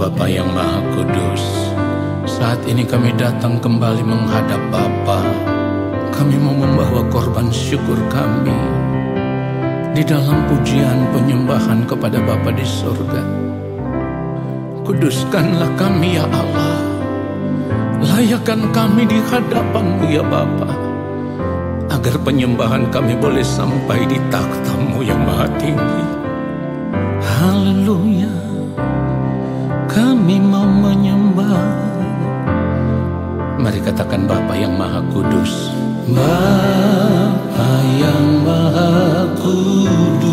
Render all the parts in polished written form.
Bapa yang Maha Kudus, saat ini kami datang kembali menghadap Bapa. Kami mau membawa korban syukur kami di dalam pujian penyembahan kepada Bapa di surga. Kuduskanlah kami ya Allah, layakkan kami di hadapan-Mu ya Bapa, agar penyembahan kami boleh sampai di takhta-Mu yang maha tinggi. Haleluya, kami mau menyembah. Mari katakan Bapa yang Maha Kudus. Bapa yang Maha Kudus,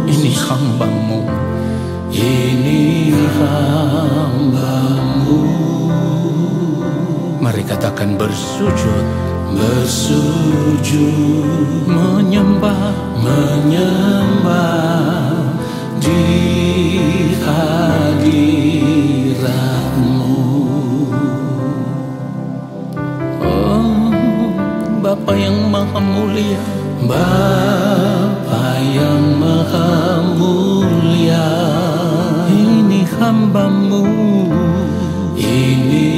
ini hamba-Mu, ini hamba-Mu. Mari katakan bersujud, bersujud, menyembah, menyembah di hadirat-Mu. Oh, Bapa yang maha mulia, Bapa yang maha mulia, ini hamba-Mu, ini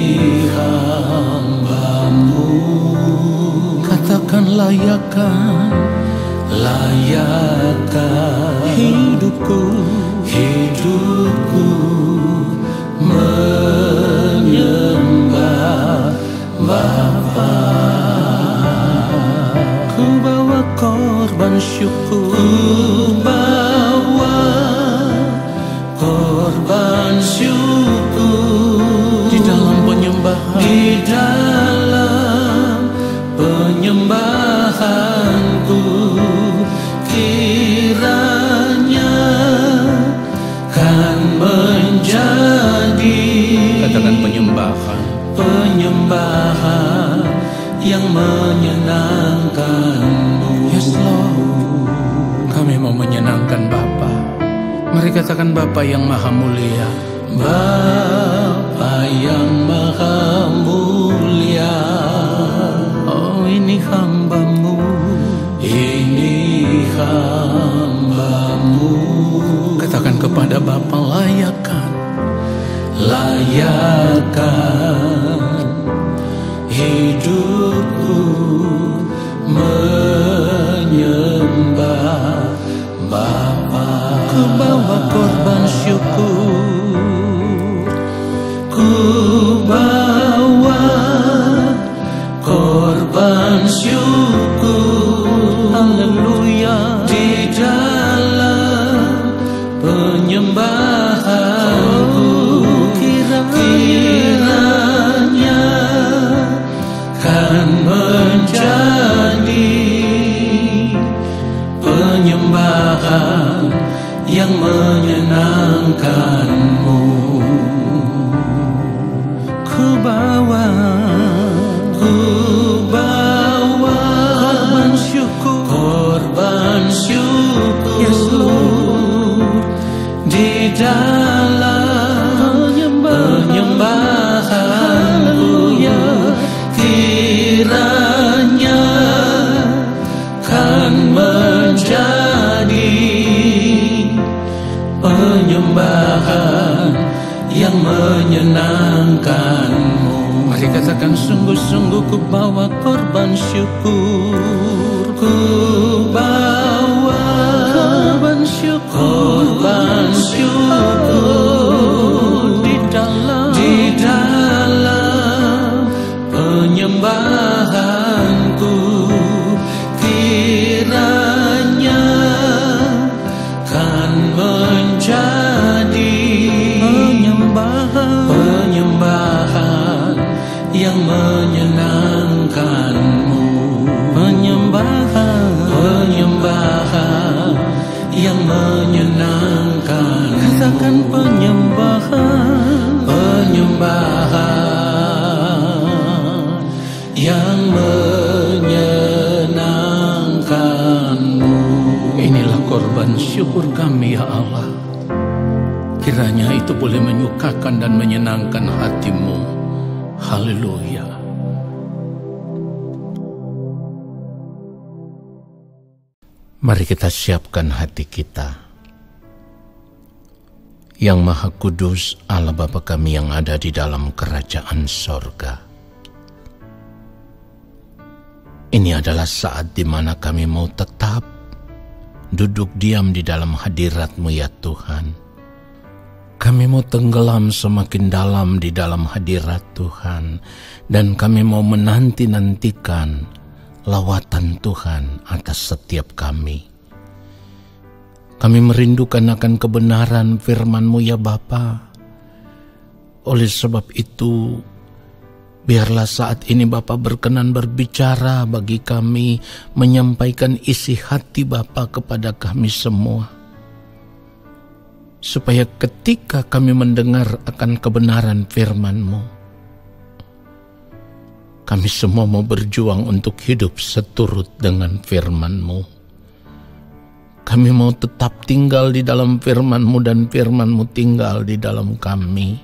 hamba-Mu. Katakan layakkan, layakkan hidupku, hidupku menyembah Bapa. Ku bawa korban syukur, ku bawa korban syukur di dalam penyembahan, di dalam penyembahanku. Kiranya kan menjadi, katakan penyembahan, penyembahan yang menyenangkan-Mu. Yes Lord, kami mau menyenangkan Bapa. Mari katakan Bapa yang maha mulia, Bapa yang maha mulia. Oh, ini hamba-Mu, ini hamba-Mu. Katakan kepada Bapa, layakkan, layakkan hidupku menyembah Bapa. Ku bawa korban syukur, ku bawa korban syukur, haleluya, di dalam penyembahanku. Kiranya kan menjadi penyembahan yang menyenangkan-Mu. Ku bawa korban syukur, korban syukur, yes Lord, di dalam penyembahanku. Kiranya kan menjadi penyembahan yang menyenangkan-Mu. Mari katakan sungguh-sungguh ku bawa korban syukur, ku bawa korban syukur, korban syukur di dalam penyembahanku. Kiranya kan menjadi penyembahan yang menyenangkan-Mu, penyembahan yang menyenangkan. Katakan penyembahan yang menyenangkan-Mu. Inilah korban syukur kami ya Allah. Kiranya itu boleh menyukakan dan menyenangkan hati-Mu. Haleluya. Mari kita siapkan hati kita. Yang Maha Kudus, Allah Bapa kami yang ada di dalam kerajaan sorga. Ini adalah saat di mana kami mau tetap duduk diam di dalam hadirat-Mu ya Tuhan. Kami mau tenggelam semakin dalam di dalam hadirat Tuhan, dan kami mau menanti-nantikan lawatan Tuhan atas setiap kami. Kami merindukan akan kebenaran firman-Mu ya Bapa. Oleh sebab itu, biarlah saat ini Bapa berkenan berbicara bagi kami, menyampaikan isi hati Bapa kepada kami semua. Supaya ketika kami mendengar akan kebenaran firman-Mu, kami semua mau berjuang untuk hidup seturut dengan firman-Mu. Kami mau tetap tinggal di dalam firman-Mu dan firman-Mu tinggal di dalam kami.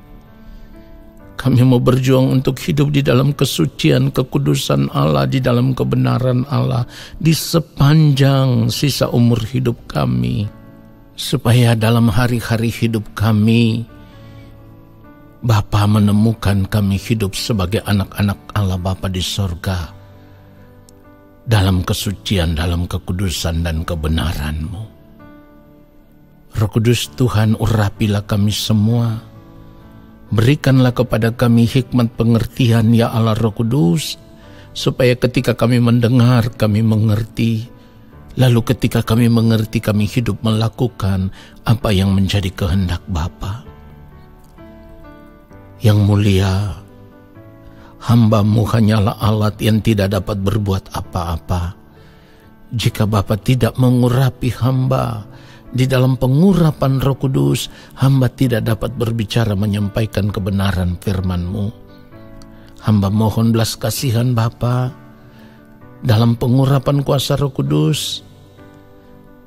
Kami mau berjuang untuk hidup di dalam kesucian, kekudusan Allah, di dalam kebenaran Allah, di sepanjang sisa umur hidup kami. Supaya dalam hari-hari hidup kami, Bapa menemukan kami hidup sebagai anak-anak Allah Bapa di sorga, dalam kesucian, dalam kekudusan dan kebenaran-Mu. Roh Kudus Tuhan, urapilah kami semua. Berikanlah kepada kami hikmat pengertian ya Allah Roh Kudus, supaya ketika kami mendengar, kami mengerti. Lalu ketika kami mengerti, kami hidup melakukan apa yang menjadi kehendak Bapa. Yang mulia, hamba-Mu hanyalah alat yang tidak dapat berbuat apa-apa. Jika Bapa tidak mengurapi hamba, di dalam pengurapan Roh Kudus, hamba tidak dapat berbicara menyampaikan kebenaran firman-Mu. Hamba mohon belas kasihan Bapa, dalam pengurapan kuasa Roh Kudus,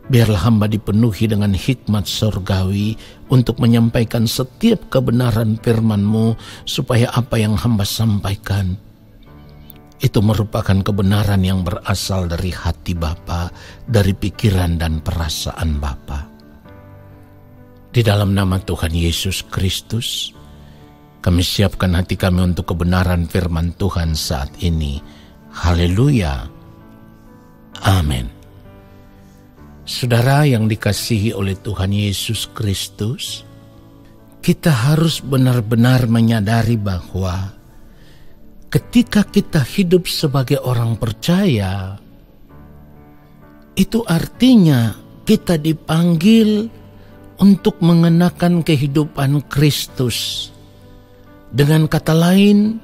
biarlah hamba dipenuhi dengan hikmat sorgawi untuk menyampaikan setiap kebenaran firman-Mu, supaya apa yang hamba sampaikan itu merupakan kebenaran yang berasal dari hati Bapa, dari pikiran dan perasaan Bapa. Di dalam nama Tuhan Yesus Kristus, kami siapkan hati kami untuk kebenaran firman Tuhan saat ini. Haleluya. Amin. Saudara yang dikasihi oleh Tuhan Yesus Kristus, kita harus benar-benar menyadari bahwa ketika kita hidup sebagai orang percaya, itu artinya kita dipanggil untuk mengenakan kehidupan Kristus. Dengan kata lain,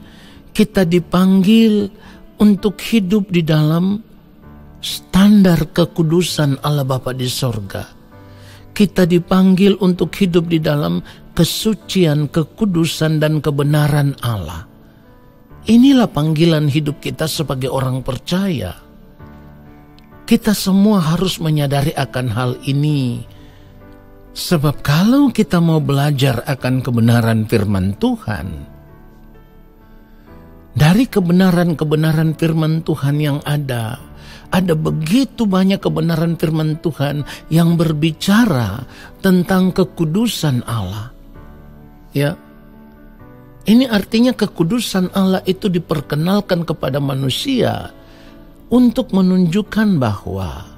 kita dipanggil untuk hidup di dalam standar kekudusan Allah Bapa di sorga. Kita dipanggil untuk hidup di dalam kesucian, kekudusan, dan kebenaran Allah. Inilah panggilan hidup kita sebagai orang percaya. Kita semua harus menyadari akan hal ini. Sebab kalau kita mau belajar akan kebenaran firman Tuhan, dari kebenaran-kebenaran firman Tuhan yang ada begitu banyak kebenaran firman Tuhan yang berbicara tentang kekudusan Allah. Ya, ini artinya kekudusan Allah itu diperkenalkan kepada manusia untuk menunjukkan bahwa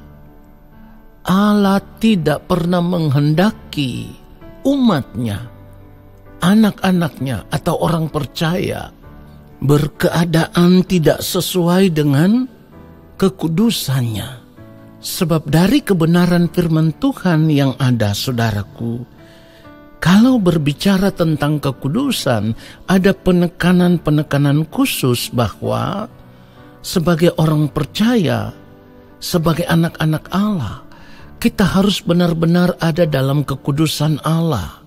Allah tidak pernah menghendaki umatnya, anak-anaknya atau orang percaya berkeadaan tidak sesuai dengan kekudusannya. Sebab dari kebenaran firman Tuhan yang ada, saudaraku, kalau berbicara tentang kekudusan, ada penekanan-penekanan khusus bahwa sebagai orang percaya, sebagai anak-anak Allah, kita harus benar-benar ada dalam kekudusan Allah.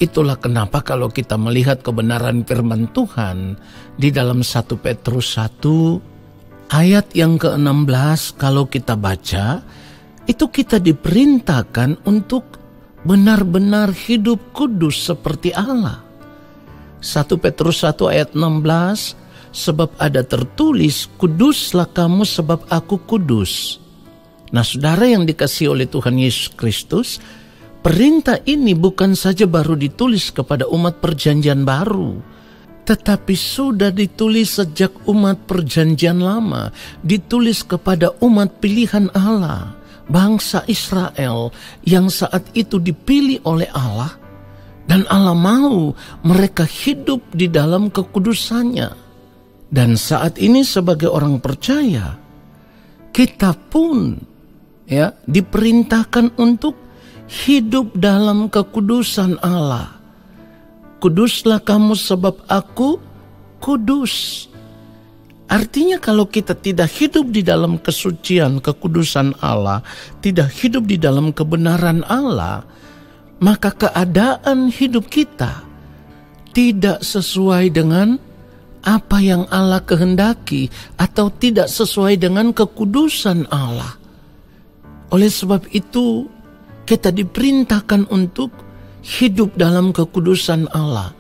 Itulah kenapa kalau kita melihat kebenaran firman Tuhan di dalam 1 Petrus 1 ayat yang ke-16, kalau kita baca, itu kita diperintahkan untuk benar-benar hidup kudus seperti Allah. 1 Petrus 1 ayat 16, sebab ada tertulis, kuduslah kamu sebab aku kudus. Nah, saudara yang dikasihi oleh Tuhan Yesus Kristus, perintah ini bukan saja baru ditulis kepada umat perjanjian baru, tetapi sudah ditulis sejak umat perjanjian lama, ditulis kepada umat pilihan Allah, bangsa Israel yang saat itu dipilih oleh Allah, dan Allah mau mereka hidup di dalam kekudusannya. Dan saat ini sebagai orang percaya, kita pun diperintahkan untuk hidup dalam kekudusan Allah. Kuduslah kamu sebab aku kudus. Artinya kalau kita tidak hidup di dalam kesucian, kekudusan Allah, tidak hidup di dalam kebenaran Allah, maka keadaan hidup kita tidak sesuai dengan apa yang Allah kehendaki atau tidak sesuai dengan kekudusan Allah. Oleh sebab itu, kita diperintahkan untuk hidup dalam kekudusan Allah.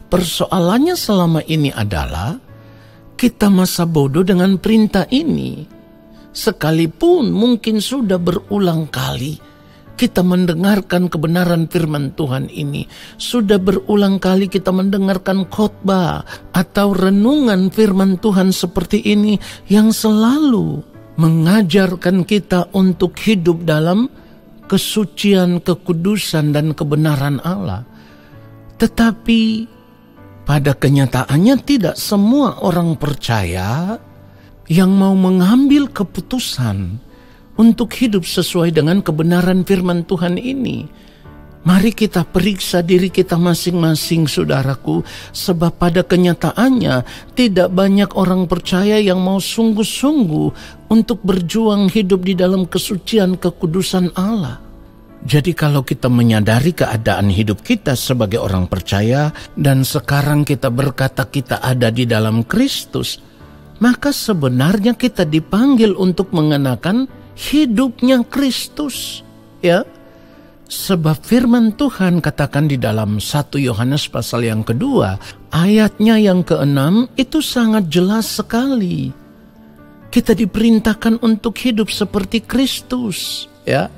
Persoalannya selama ini adalah kita masa bodoh dengan perintah ini. Sekalipun mungkin sudah berulang kali kita mendengarkan kebenaran firman Tuhan ini, sudah berulang kali kita mendengarkan khotbah atau renungan firman Tuhan seperti ini yang selalu mengajarkan kita untuk hidup dalam kesucian, kekudusan, dan kebenaran Allah. Tetapi pada kenyataannya tidak semua orang percaya yang mau mengambil keputusan untuk hidup sesuai dengan kebenaran firman Tuhan ini. Mari kita periksa diri kita masing-masing, saudaraku, sebab pada kenyataannya tidak banyak orang percaya yang mau sungguh-sungguh untuk berjuang hidup di dalam kesucian, kekudusan Allah. Jadi kalau kita menyadari keadaan hidup kita sebagai orang percaya dan sekarang kita berkata kita ada di dalam Kristus, maka sebenarnya kita dipanggil untuk mengenakan hidupnya Kristus, ya. Sebab firman Tuhan katakan di dalam 1 Yohanes pasal yang kedua, ayatnya yang ke-6 itu sangat jelas sekali. Kita diperintahkan untuk hidup seperti Kristus, ya.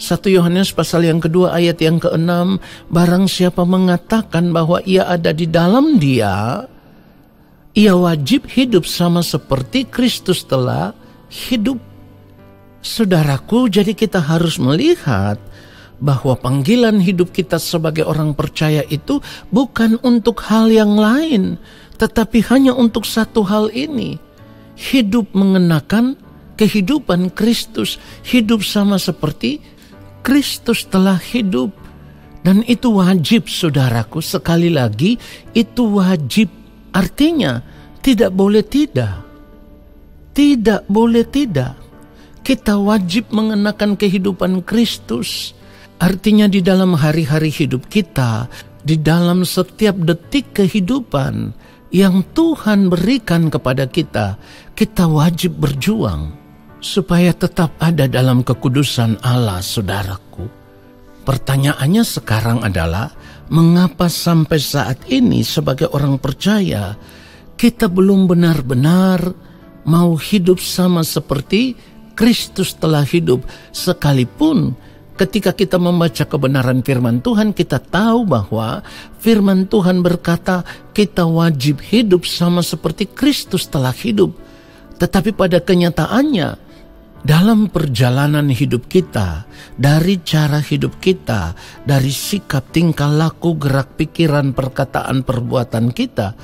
1 Yohanes pasal yang kedua ayat yang ke-6, barang siapa mengatakan bahwa ia ada di dalam Dia, ia wajib hidup sama seperti Kristus telah hidup. Saudaraku, jadi kita harus melihat bahwa panggilan hidup kita sebagai orang percaya itu bukan untuk hal yang lain, tetapi hanya untuk satu hal ini. Hidup mengenakan kehidupan Kristus, hidup sama seperti Kristus telah hidup. Dan itu wajib, saudaraku, sekali lagi, itu wajib. Artinya, tidak boleh tidak. Tidak boleh tidak. Kita wajib mengenakan kehidupan Kristus. Artinya di dalam hari-hari hidup kita, di dalam setiap detik kehidupan yang Tuhan berikan kepada kita, kita wajib berjuang supaya tetap ada dalam kekudusan Allah, saudaraku. Pertanyaannya sekarang adalah, mengapa sampai saat ini sebagai orang percaya, kita belum benar-benar mau hidup sama seperti Kristus telah hidup, sekalipun ketika kita membaca kebenaran firman Tuhan, kita tahu bahwa firman Tuhan berkata kita wajib hidup sama seperti Kristus telah hidup. Tetapi pada kenyataannya, dalam perjalanan hidup kita, dari cara hidup kita, dari sikap, tingkah laku, gerak pikiran, perkataan, perbuatan kita,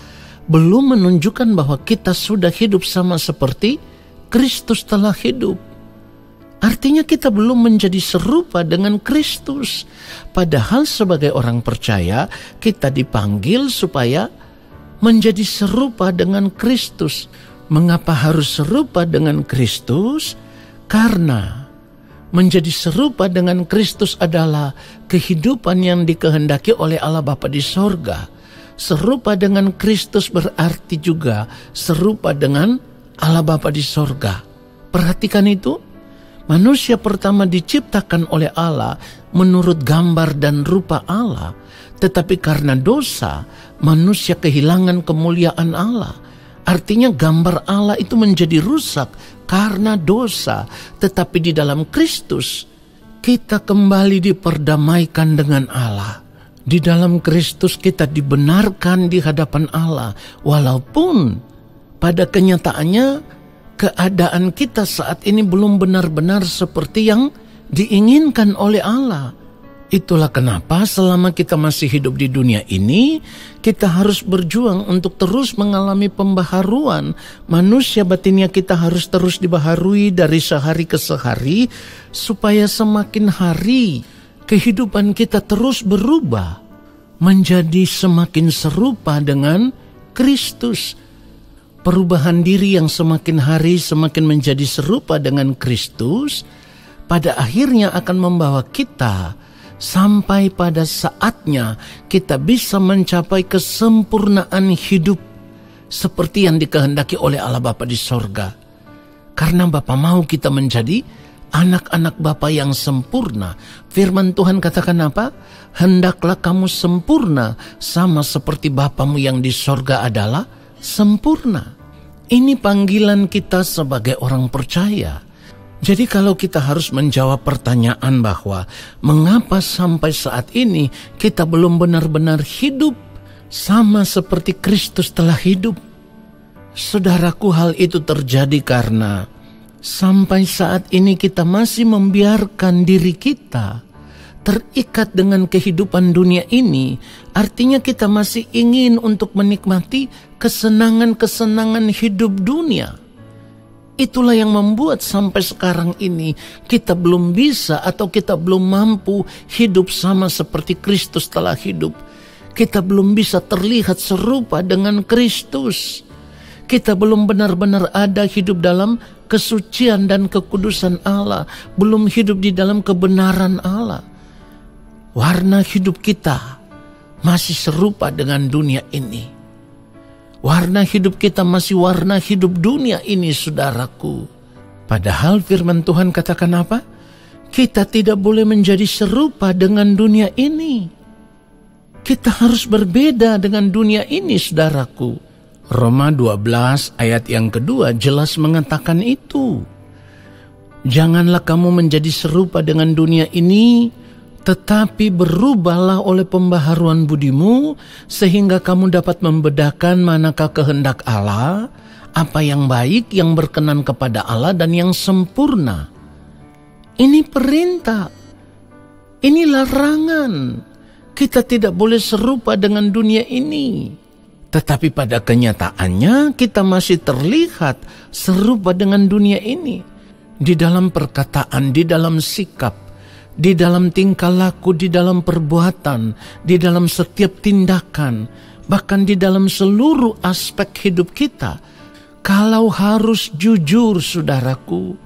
belum menunjukkan bahwa kita sudah hidup sama seperti Kristus telah hidup. Artinya kita belum menjadi serupa dengan Kristus. Padahal sebagai orang percaya, kita dipanggil supaya menjadi serupa dengan Kristus. Mengapa harus serupa dengan Kristus? Karena menjadi serupa dengan Kristus adalah kehidupan yang dikehendaki oleh Allah Bapa di sorga. Serupa dengan Kristus berarti juga serupa dengan Allah Bapa di sorga. Perhatikan itu, manusia pertama diciptakan oleh Allah menurut gambar dan rupa Allah. Tetapi karena dosa, manusia kehilangan kemuliaan Allah. Artinya gambar Allah itu menjadi rusak karena dosa. Tetapi di dalam Kristus, kita kembali diperdamaikan dengan Allah. Di dalam Kristus kita dibenarkan di hadapan Allah. Walaupun pada kenyataannya keadaan kita saat ini belum benar-benar seperti yang diinginkan oleh Allah. Itulah kenapa selama kita masih hidup di dunia ini, kita harus berjuang untuk terus mengalami pembaharuan. Manusia batinnya kita harus terus dibaharui dari sehari ke sehari, supaya semakin hari kehidupan kita terus berubah menjadi semakin serupa dengan Kristus. Perubahan diri yang semakin hari semakin menjadi serupa dengan Kristus, pada akhirnya akan membawa kita sampai pada saatnya kita bisa mencapai kesempurnaan hidup seperti yang dikehendaki oleh Allah Bapa di sorga. Karena Bapa mau kita menjadi anak-anak Bapa yang sempurna. Firman Tuhan katakan apa? Hendaklah kamu sempurna sama seperti Bapamu yang di sorga adalah sempurna. Ini panggilan kita sebagai orang percaya. Jadi kalau kita harus menjawab pertanyaan bahwa mengapa sampai saat ini kita belum benar-benar hidup sama seperti Kristus telah hidup. Saudaraku, hal itu terjadi karena sampai saat ini kita masih membiarkan diri kita terikat dengan kehidupan dunia ini. Artinya kita masih ingin untuk menikmati kesenangan-kesenangan hidup dunia. Itulah yang membuat sampai sekarang ini kita belum bisa atau kita belum mampu hidup sama seperti Kristus telah hidup. Kita belum bisa terlihat serupa dengan Kristus. Kita belum benar-benar ada hidup dalam kesucian dan kekudusan Allah. Belum hidup di dalam kebenaran Allah. Warna hidup kita masih serupa dengan dunia ini. Warna hidup kita masih warna hidup dunia ini, saudaraku. Padahal firman Tuhan katakan apa? Kita tidak boleh menjadi serupa dengan dunia ini. Kita harus berbeda dengan dunia ini, saudaraku. Roma 12 ayat yang kedua jelas mengatakan itu. Janganlah kamu menjadi serupa dengan dunia ini, tetapi berubahlah oleh pembaharuan budimu, sehingga kamu dapat membedakan manakah kehendak Allah, apa yang baik, yang berkenan kepada Allah, dan yang sempurna. Ini perintah, ini larangan. Kita tidak boleh serupa dengan dunia ini. Tetapi pada kenyataannya kita masih terlihat serupa dengan dunia ini. Di dalam perkataan, di dalam sikap, di dalam tingkah laku, di dalam perbuatan, di dalam setiap tindakan, bahkan di dalam seluruh aspek hidup kita. Kalau harus jujur, saudaraku,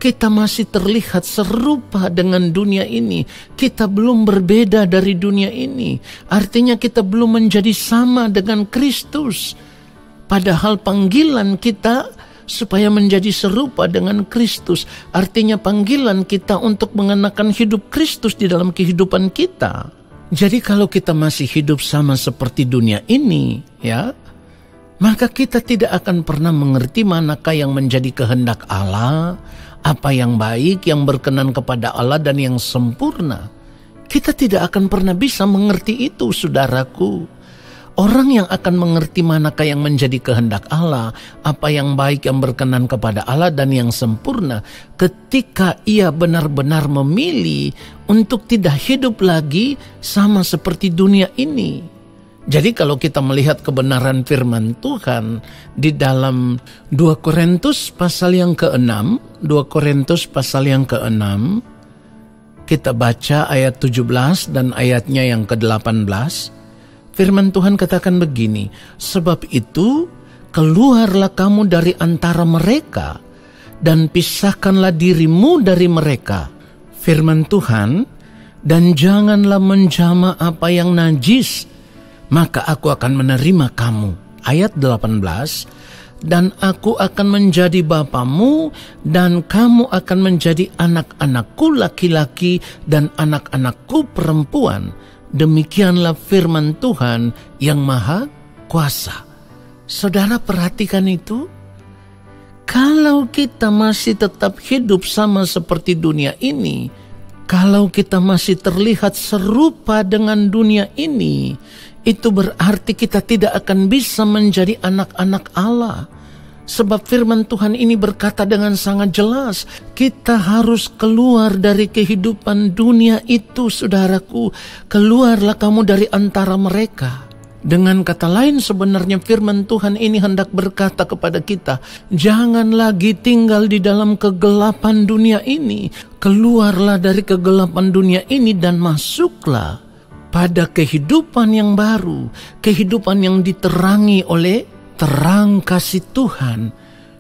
kita masih terlihat serupa dengan dunia ini. Kita belum berbeda dari dunia ini. Artinya kita belum menjadi sama dengan Kristus. Padahal panggilan kita supaya menjadi serupa dengan Kristus. Artinya panggilan kita untuk mengenakan hidup Kristus di dalam kehidupan kita. Jadi kalau kita masih hidup sama seperti dunia ini, ya, maka kita tidak akan pernah mengerti manakah yang menjadi kehendak Allah, apa yang baik, yang berkenan kepada Allah, dan yang sempurna. Kita tidak akan pernah bisa mengerti itu, saudaraku. Orang yang akan mengerti manakah yang menjadi kehendak Allah, apa yang baik, yang berkenan kepada Allah, dan yang sempurna, ketika ia benar-benar memilih untuk tidak hidup lagi sama seperti dunia ini. Jadi kalau kita melihat kebenaran firman Tuhan di dalam 2 Korintus pasal yang ke-6, 2 Korintus pasal yang ke-6, kita baca ayat 17 dan ayatnya yang ke-18. Firman Tuhan katakan begini, sebab itu keluarlah kamu dari antara mereka dan pisahkanlah dirimu dari mereka. Firman Tuhan, dan janganlah menjamah apa yang najis, maka aku akan menerima kamu. Ayat 18, dan aku akan menjadi bapamu dan kamu akan menjadi anak-anakku laki-laki dan anak-anakku perempuan. Demikianlah firman Tuhan yang Maha Kuasa. Saudara perhatikan itu. Kalau kita masih tetap hidup sama seperti dunia ini, Kalau kita masih terlihat serupa dengan dunia ini, itu berarti kita tidak akan bisa menjadi anak-anak Allah. Sebab firman Tuhan ini berkata dengan sangat jelas, kita harus keluar dari kehidupan dunia itu, saudaraku. Keluarlah kamu dari antara mereka. Dengan kata lain, sebenarnya firman Tuhan ini hendak berkata kepada kita, jangan lagi tinggal di dalam kegelapan dunia ini. Keluarlah dari kegelapan dunia ini dan masuklah pada kehidupan yang baru, kehidupan yang diterangi oleh terang kasih Tuhan,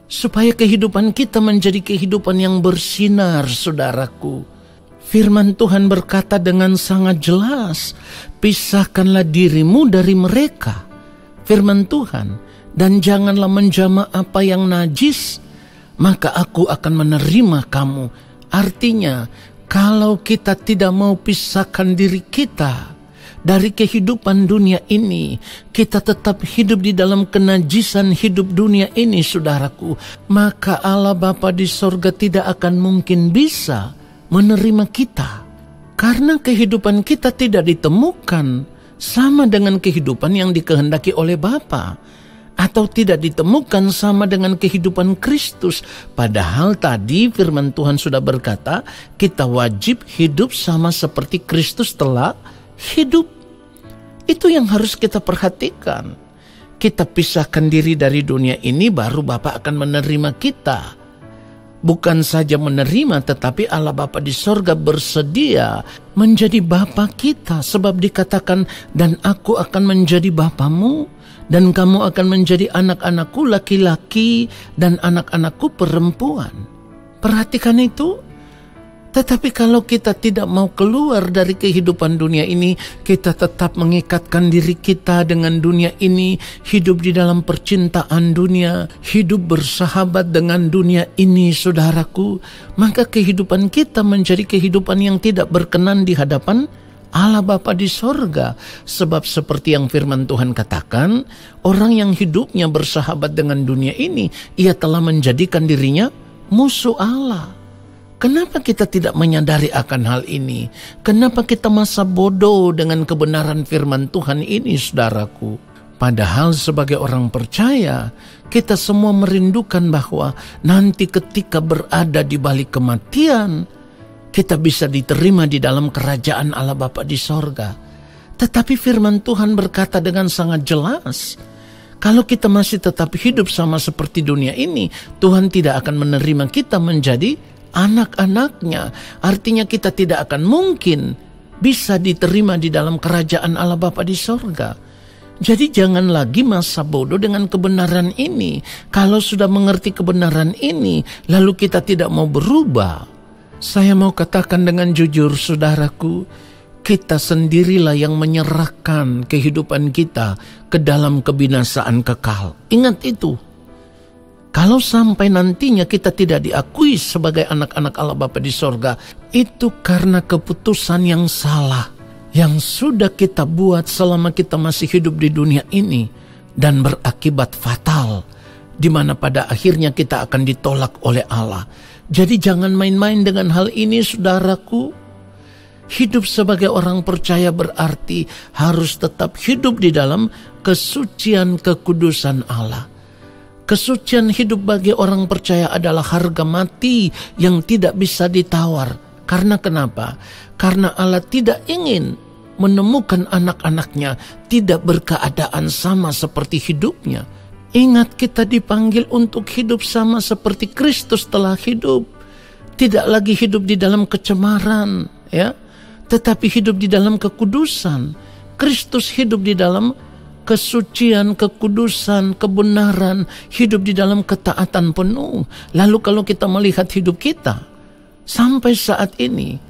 supaya kehidupan kita menjadi kehidupan yang bersinar, saudaraku. Firman Tuhan berkata dengan sangat jelas, pisahkanlah dirimu dari mereka. Firman Tuhan, dan janganlah menjamah apa yang najis, maka aku akan menerima kamu. Artinya, kalau kita tidak mau pisahkan diri kita dari kehidupan dunia ini, kita tetap hidup di dalam kenajisan hidup dunia ini, saudaraku, maka Allah Bapa di sorga tidak akan mungkin bisa menerima kita. Karena kehidupan kita tidak ditemukan sama dengan kehidupan yang dikehendaki oleh Bapa, atau tidak ditemukan sama dengan kehidupan Kristus. Padahal tadi firman Tuhan sudah berkata, kita wajib hidup sama seperti Kristus telah hidup. Itu yang harus kita perhatikan. Kita pisahkan diri dari dunia ini, baru Bapa akan menerima kita. Bukan saja menerima, tetapi Allah Bapa di sorga bersedia menjadi Bapa kita. Sebab dikatakan, dan aku akan menjadi Bapamu, dan kamu akan menjadi anak-anakku laki-laki, dan anak-anakku perempuan. Perhatikan itu. Tetapi kalau kita tidak mau keluar dari kehidupan dunia ini, kita tetap mengikatkan diri kita dengan dunia ini, hidup di dalam percintaan dunia, hidup bersahabat dengan dunia ini, saudaraku, maka kehidupan kita menjadi kehidupan yang tidak berkenan di hadapan Allah Bapa di sorga. Sebab seperti yang firman Tuhan katakan, orang yang hidupnya bersahabat dengan dunia ini, ia telah menjadikan dirinya musuh Allah. Kenapa kita tidak menyadari akan hal ini? Kenapa kita masa bodoh dengan kebenaran firman Tuhan ini, saudaraku? Padahal sebagai orang percaya, kita semua merindukan bahwa nanti ketika berada di balik kematian, kita bisa diterima di dalam kerajaan Allah Bapa di sorga. Tetapi firman Tuhan berkata dengan sangat jelas, kalau kita masih tetap hidup sama seperti dunia ini, Tuhan tidak akan menerima kita menjadi anak-anaknya. Artinya kita tidak akan mungkin bisa diterima di dalam kerajaan Allah Bapa di sorga. Jadi jangan lagi masa bodoh dengan kebenaran ini. Kalau sudah mengerti kebenaran ini, lalu kita tidak mau berubah. Saya mau katakan dengan jujur, saudaraku, kita sendirilah yang menyerahkan kehidupan kita ke dalam kebinasaan kekal. Ingat itu. Kalau sampai nantinya kita tidak diakui sebagai anak-anak Allah Bapa di sorga, itu karena keputusan yang salah yang sudah kita buat selama kita masih hidup di dunia ini dan berakibat fatal, di mana pada akhirnya kita akan ditolak oleh Allah. Jadi jangan main-main dengan hal ini, saudaraku. Hidup sebagai orang percaya berarti harus tetap hidup di dalam kesucian kekudusan Allah. Kesucian hidup bagi orang percaya adalah harga mati yang tidak bisa ditawar. Karena kenapa? Karena Allah tidak ingin menemukan anak-anaknya tidak berkeadaan sama seperti hidupnya. Ingat, kita dipanggil untuk hidup sama seperti Kristus telah hidup. Tidak lagi hidup di dalam kecemaran, ya, tetapi hidup di dalam kekudusan. Kristus hidup di dalam kesucian, kekudusan, kebenaran, hidup di dalam ketaatan penuh. Lalu kalau kita melihat hidup kita, sampai saat ini,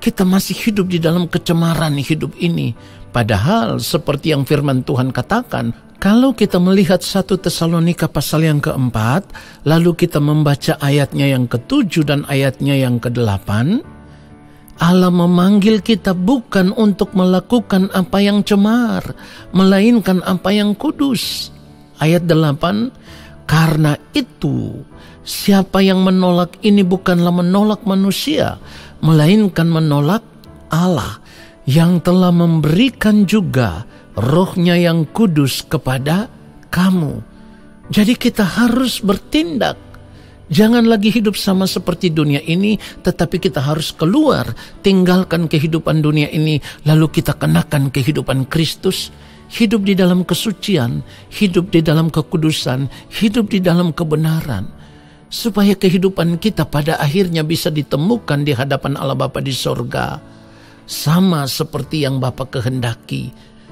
kita masih hidup di dalam kecemaran hidup ini. Padahal seperti yang firman Tuhan katakan, kalau kita melihat 1 Tesalonika pasal yang ke-4, lalu kita membaca ayatnya yang ke-7 dan ayatnya yang ke-8, Allah memanggil kita bukan untuk melakukan apa yang cemar, melainkan apa yang kudus. Ayat 8, Karena itu, siapa yang menolak ini bukanlah menolak manusia, melainkan menolak Allah yang telah memberikan juga Roh-Nya yang kudus kepada kamu. Jadi kita harus bertindak. Jangan lagi hidup sama seperti dunia ini, tetapi kita harus keluar, tinggalkan kehidupan dunia ini, lalu kita kenakan kehidupan Kristus. Hidup di dalam kesucian, hidup di dalam kekudusan, hidup di dalam kebenaran. Supaya kehidupan kita pada akhirnya bisa ditemukan di hadapan Allah Bapa di sorga. Sama seperti yang Bapa kehendaki.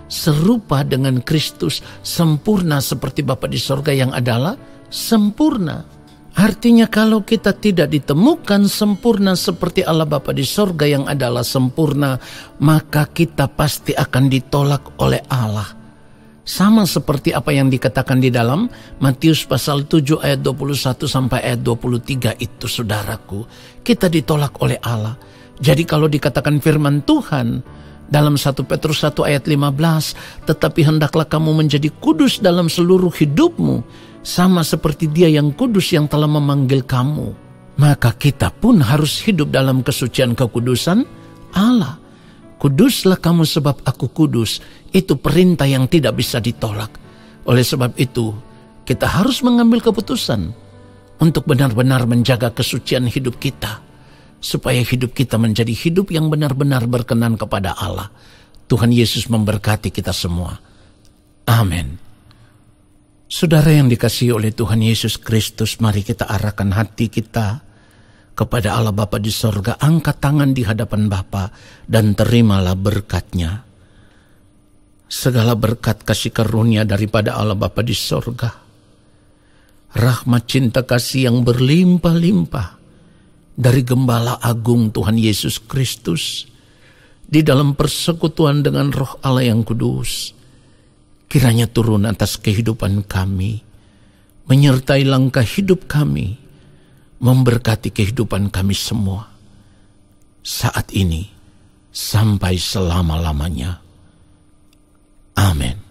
Serupa dengan Kristus, sempurna seperti Bapa di sorga yang adalah sempurna. Artinya kalau kita tidak ditemukan sempurna seperti Allah Bapa di sorga yang adalah sempurna, maka kita pasti akan ditolak oleh Allah. Sama seperti apa yang dikatakan di dalam Matius pasal 7 ayat 21 sampai ayat 23 itu, saudaraku. Kita ditolak oleh Allah. Jadi kalau dikatakan firman Tuhan dalam 1 Petrus 1 ayat 15, tetapi hendaklah kamu menjadi kudus dalam seluruh hidupmu, sama seperti Dia yang kudus yang telah memanggil kamu. Maka kita pun harus hidup dalam kesucian kekudusan Allah. Kuduslah kamu sebab aku kudus. Itu perintah yang tidak bisa ditolak. Oleh sebab itu, kita harus mengambil keputusan untuk benar-benar menjaga kesucian hidup kita, supaya hidup kita menjadi hidup yang benar-benar berkenan kepada Allah. Tuhan Yesus memberkati kita semua. Amin. Saudara yang dikasihi oleh Tuhan Yesus Kristus, mari kita arahkan hati kita kepada Allah Bapa di sorga. Angkat tangan di hadapan Bapa dan terimalah berkat-Nya. Segala berkat kasih karunia daripada Allah Bapa di sorga, rahmat cinta kasih yang berlimpah-limpah dari Gembala Agung Tuhan Yesus Kristus, di dalam persekutuan dengan Roh Allah yang kudus, kiranya turun atas kehidupan kami, menyertai langkah hidup kami, memberkati kehidupan kami semua, saat ini sampai selama-lamanya. Amin.